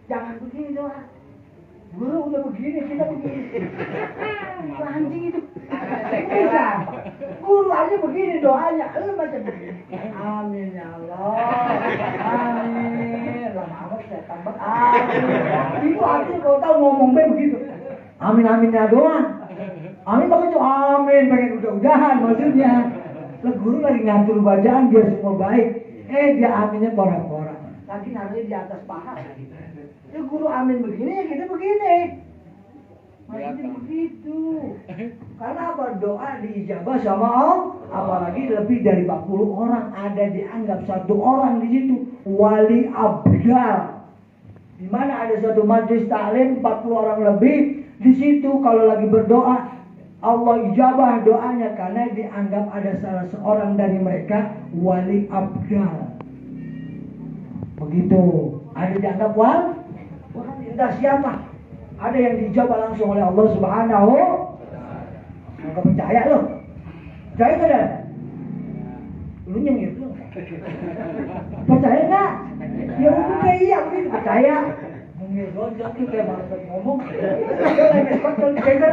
Jangan begini doa. Guru udah begini, kita begini. Anjing itu. Bukan. Guru aja begini doanya, lu macam begini. Amin ya Allah. Amin. Lama amat saya tambah. Amin. Itu artinya kalau tahu ngomong begitu. Amin aminnya doang. Amin pakai itu amin, pengen udah-udahan maksudnya. Lah guru lagi ngatur bacaan biar semua baik. Dia aminnya porak-porak. Lagi naruhnya di atas paha. Ya guru amin begini ya kita begini. Maksudnya begitu. Karena apa? Doa diijabah sama Allah. Apalagi lebih dari 40 orang ada dianggap satu orang di situ wali abdal. Di mana ada satu majlis taklim 40 orang lebih di situ kalau lagi berdoa Allah ijabah doanya karena dianggap ada salah seorang dari mereka wali abdal. Begitu. Ada dianggap wali. Entah siapa. Ada yang dijawab langsung oleh Allah Subhanahu. Enggak percaya loh. Percaya enggak? Lu nyengir lu. Percaya enggak? Ya udah iya begitu percaya. Nyengir lonjong tuh kayak malah ngomong. Lagi sekolah ceker.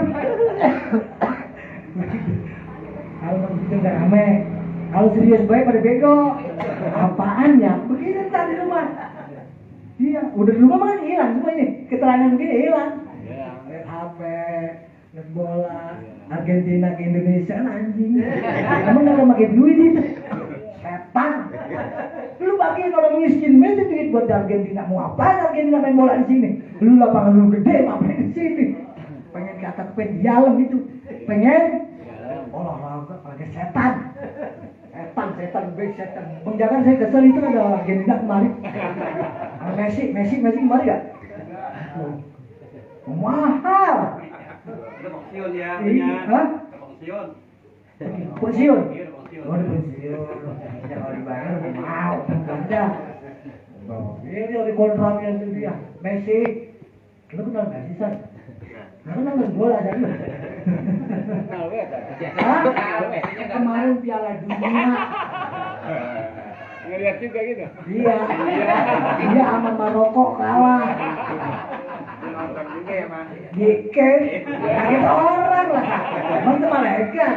Kalau begitu enggak rame. Kalau serius baik pada bego. Apaan ya? Begini entar di rumah. Iya, udah di rumah kan hilang semua ini. Keterangan begini hilang. Lihat HP, lihat bola, Argentina ke Indonesia anjing. Emang nggak pakai duit itu? Setan. Lu pakai orang miskin banget duit buat Argentina. Mau apa Argentina main bola di sini? Lu lapangan lu gede, ngapain di sini? Pengen ke atas pengen di dalam gitu. Pengen olahraga pakai setan. Setan, baik setan. Jangan saya kesel itu ada Argentina kemarin. Messi kemarin gak? Mahal. Udah pensiun ya. Hah? Pensiun. Pensiun? Oh, pensiun. Kalau dibayar mau. Ada. Ini oleh kontraknya itu dia. Messi. Lu kenal Messi, San? Lu kenal bola aja lu? Hah? Kemarin Piala Dunia. Ngeliat juga gitu? Iya. Dia sama Maroko kalah. Nonton juga ya, Mas? Dikit. Kaget orang lah. Emang itu malaikat.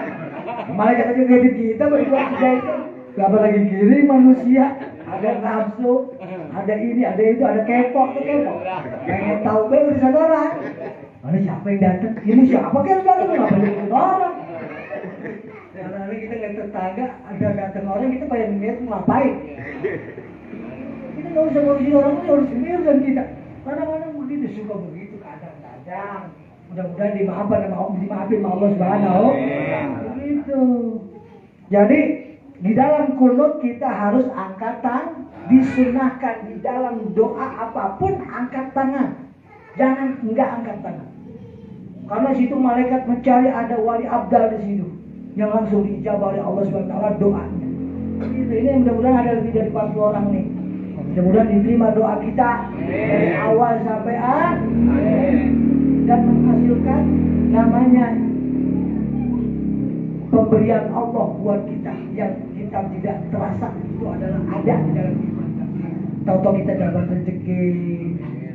Malaikat aja ngedit kita berbuat juga itu. Gak lagi kiri manusia. Ada nafsu. Ada ini, ada itu, ada kepo. Pengen tahu urusan orang. Mana siapa yang datang? Ini siapa yang datang? Kenapa jadi orang? Karena kita lihat tetangga ada datang orang kita pengen lihat ngapain. Kita nggak usah ngurusin orang itu harus sendiri dan kita. Kadang-kadang begitu suka begitu kadang-kadang. Mudah-mudahan dimaafkan sama Allah Subhanahu. Begitu. Jadi di dalam kunut kita harus angkat tangan. Disunahkan di dalam doa apapun angkat tangan. Jangan enggak angkat tangan. Karena situ malaikat mencari ada wali abdal di situ yang langsung diijabah oleh Allah SWT doanya. Ini mudah-mudahan ada lebih dari 40 orang nih. Mudah-mudahan diterima doa kita dari awal sampai akhir dan menghasilkan namanya pemberian Allah buat kita yang kita tidak terasa itu adalah ada di dalam hidup kita. Tahu-tahu kita dapat rezeki,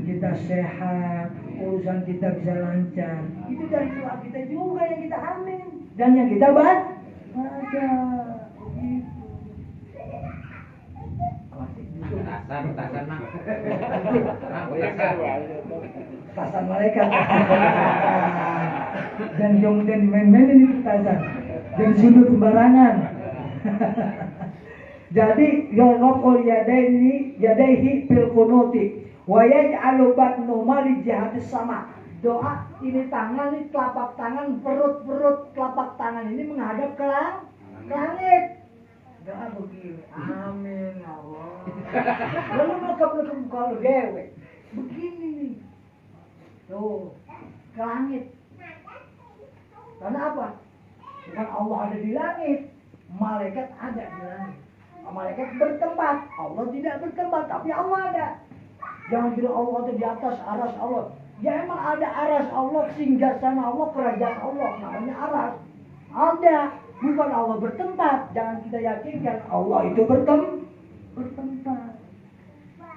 kita sehat, urusan kita bisa lancar. Itu dari doa kita juga yang kita amin dan yang kita baca. Tasan mah. Tasan malaikat. Dan kemudian dimain-mainin itu tasan. Dan sudut sembarangan. Jadi yarqul yadaihi fil qunuti wa yaj'alu batnu mali jihadis sama. Doa ini tangan, ini telapak tangan, perut telapak tangan ini menghadap ke langit. Doa begini, amin Allah. Lalu melekap-lekap kalau dewe begini nih. Tuh, ke langit. Karena apa? Bukan Allah ada di langit, malaikat ada di langit. Malaikat bertempat, Allah tidak bertempat, tapi Allah ada. Jangan bilang Allah ada di atas aras Allah. Ya emang ada aras Allah, singgasana Allah, kerajaan Allah, namanya aras. Ada, bukan Allah bertempat. Jangan kita yakinkan Allah itu bertempat.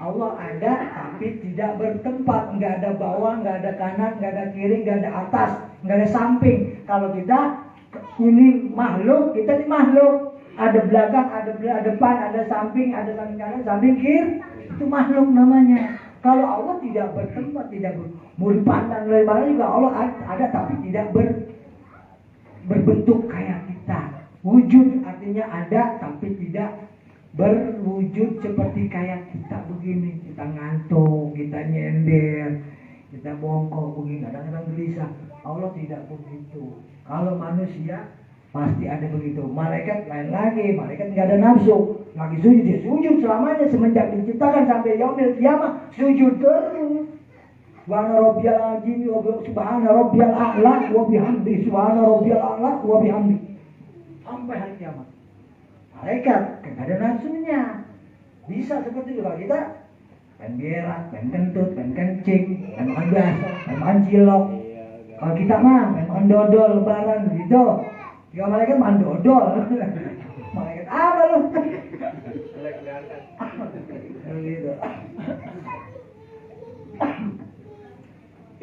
Allah ada tapi tidak bertempat, nggak ada bawah, nggak ada kanan, nggak ada kiri, nggak ada atas, nggak ada samping. Kalau kita ini makhluk, kita ini makhluk. Ada belakang, ada depan, ada samping, ada samping kanan, samping kiri. Itu makhluk namanya. Kalau Allah tidak bertempat, tidak mau dipandang dari mana juga Allah ada tapi tidak berbentuk kayak kita. Wujud artinya ada tapi tidak berwujud seperti kayak kita begini. Kita ngantuk, kita nyender, kita bongkok begini, kadang-kadang gelisah. Allah tidak begitu. Kalau manusia pasti ada begitu. Malaikat lain lagi, malaikat nggak ada nafsu. Lagi sujud, dia sujud selamanya semenjak diciptakan sampai yaumil kiamah, sujud terus. Subhana rabbiyal azim wa subhana rabbiyal a'la wa bihamdi, subhana rabbiyal a'la wa bihamdi. Sampai hari kiamat. Malaikat nggak ada nafsunya. Bisa seperti itu. Kalau kita pengen berak, pengen kentut, pengen kencing, pengen makan biasa, pengen makan cilok. Kalau kita mah pengen dodol lebaran gitu. Ya malaikat makan dodol. Malaikat apa lu? Gitu.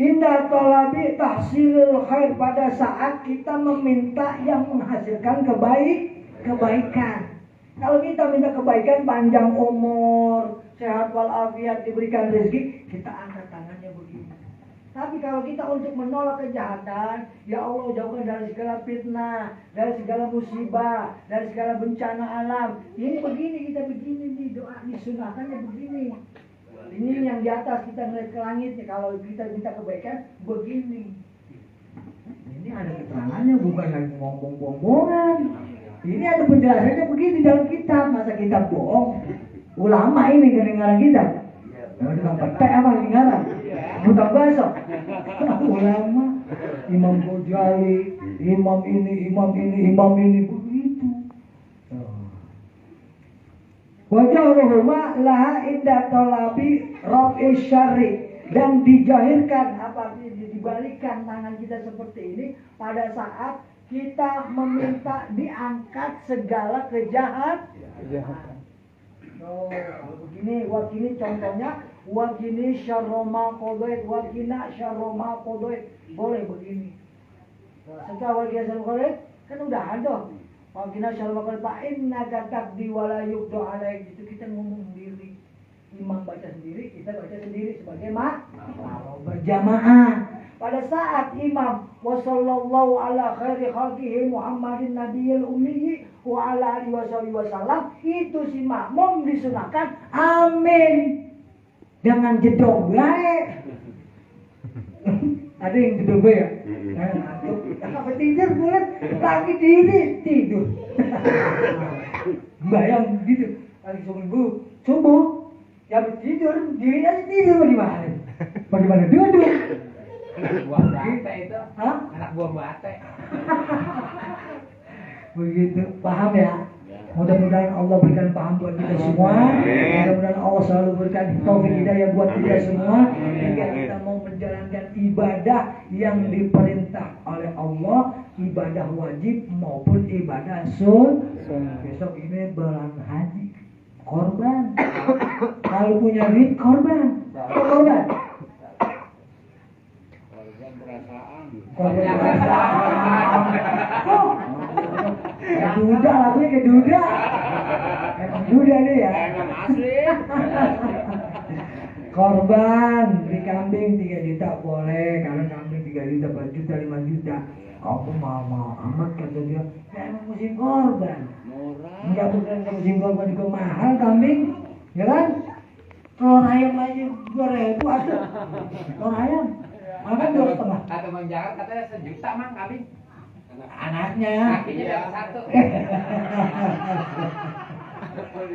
Indah tolabi tahsilul khair, pada saat kita meminta yang menghasilkan kebaikan. Kalau kita minta kebaikan, panjang umur, sehat walafiat, diberikan rezeki, kita angkat tangannya begini. Tapi kalau kita untuk menolak kejahatan, ya Allah jauhkan dari segala fitnah, dari segala musibah, dari segala bencana alam. Ini begini, kita begini nih, doa disunahkannya begini. Ini yang di atas, kita ngeliat ke langitnya. Kalau kita minta kebaikan, begini. Ini ada keterangannya, bukan lagi ngomong-ngomong. Ini ada penjelasannya begini dalam kitab. Masa kitab bohong? Ulama ini kedengaran kita. Tukang petek apa kedengaran? Tukang bakso. Ulama, Imam Ghazali, imam ini begitu. Wajahruhuma laha inda talabi raf'i syarri, dan dijahirkan apa dibalikan tangan kita seperti ini pada saat kita meminta diangkat segala kejahatan. Kalau begini, wakini contohnya, wakini syarroma qadait, wakina syarroma qadait, boleh begini. Setelah wakina syarroma qadait kan udah ada. Wakina syarroma qadait fa innaka taqdi wa la yuqda alaik, itu kita ngomong sendiri. Imam baca sendiri, kita baca sendiri sebagai kalau berjamaah. Pada saat imam wa sallallahu ala khairi khalqihi Muhammadin nabiyil ummi wa ala alihi wasallam, itu si makmum disunahkan amin. Jangan jedog baik. Ada yang jedog ya? Apa tidur bulat lagi diri tidur. Bayang gitu. Lagi subuh ya tidur, dirinya tidur bagaimana duduk. Anak buah bate itu. Hah? Anak buah bate. Begitu, paham ya? Mudah-mudahan Allah berikan paham buat kita semua. Mudah-mudahan Allah selalu berikan taufik hidayah buat kita semua, hingga kita mau menjalankan ibadah yang diperintah oleh Allah, ibadah wajib maupun ibadah sunnah. Besok ini bulan haji, korban. Kalau punya duit korban. Korban. Kayak duda, lagunya kayak duda. Emang duda deh ya. Emang asli. Korban, beli kambing 3 juta boleh. Karena kambing 3 juta, 4 juta, 5 juta. Aku mau amat kata dia. Ya emang musim korban. Enggak, bukan musim korban juga mahal kambing. Ya kan? Telur ayam aja 2.000 ada. Telur ayam. Makan 2,5. Kata Bang Jakarta katanya 1 juta mang kambing. Anaknya. Kakinya dapat 1.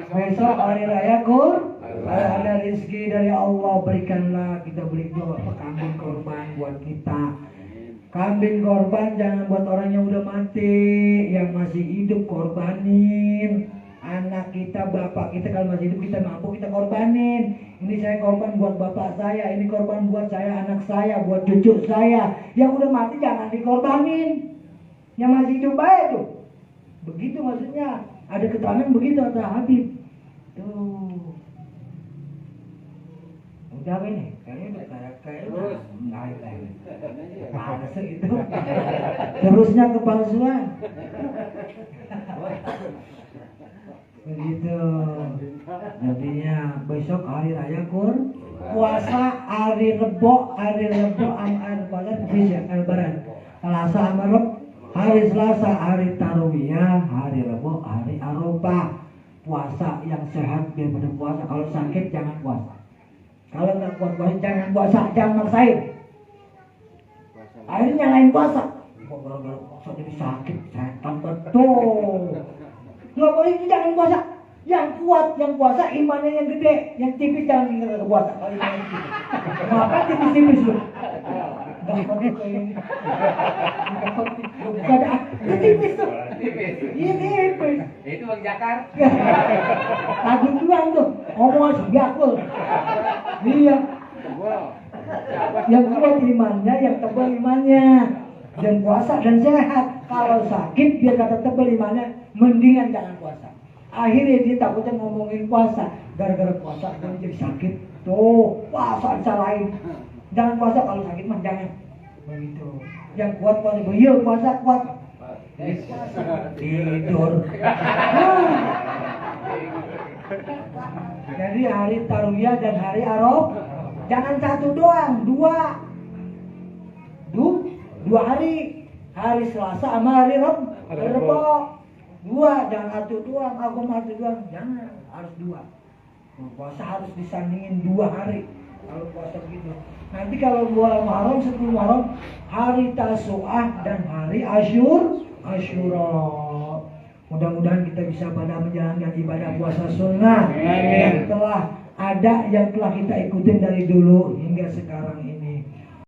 Besok hari raya Kur, ada rezeki dari Allah, berikanlah, kita beli kambing korban buat kita. Kambing korban jangan buat orang yang udah mati, yang masih hidup korbanin. Anak kita, bapak kita kalau masih hidup kita mampu, kita korbanin. Ini saya korban buat bapak saya, ini korban buat saya, anak saya, buat cucu saya. Yang udah mati jangan dikorbanin. Yang masih hidup baik tuh. Begitu maksudnya. Ada keterangan begitu kata Habib. Tuh. Udah ini, kayaknya udah kayak Terus. naik lagi. Palsu itu. Terusnya kepalsuan. Begitu. Jadinya besok hari raya Kur. Puasa hari Rebo am puasa bisa lebaran. Selasa sama Rebo, hari Selasa hari Tarwiyah, hari Rebo hari Arafah. Puasa yang sehat biar pada puasa. Kalau sakit jangan puasa. Kalau nggak kuat puasa jangan puasa, jangan maksain. Akhirnya nyalain puasa. Kok gara-gara puasa jadi sakit, setan betul. Nggak boleh, jangan puasa. Yang kuat, yang puasa imannya yang gede, yang tipis jangan tinggal ke puasa. Kalau imannya tipis, ngapa tipis-tipis lu? Nggak perlu kayak ini. Nggak ada, tipis tuh. Tipis. Iya tipis. Itu Bang Jakar. Lagu doang tuh, ngomong sebiakul. Iya. Yang kuat imannya, yang tebal imannya, dan puasa dan sehat. Kalau sakit biar kata tebal imannya, mendingan jangan puasa. Akhirnya dia takutnya ngomongin puasa, gara-gara puasa dia jadi sakit. Tuh, puasa disalahin. Jangan puasa kalau sakit mah jangan. Begitu. Yang kuat puasa, iya puasa kuat. Tidur. Jadi hari Tarwiyah dan hari Arafah jangan satu doang, dua hari. Hari Selasa sama hari Rebo. Dua, jangan satu doang, aku mau satu doang, jangan, harus dua. Puasa harus disandingin 2 hari. Kalau puasa begitu. Nanti kalau bulan Muharram, 10 Muharram, hari Tasu'ah dan hari Asyura. Mudah-mudahan kita bisa pada menjalankan ibadah puasa sunnah yang telah ada, yang telah kita ikutin dari dulu hingga sekarang ini.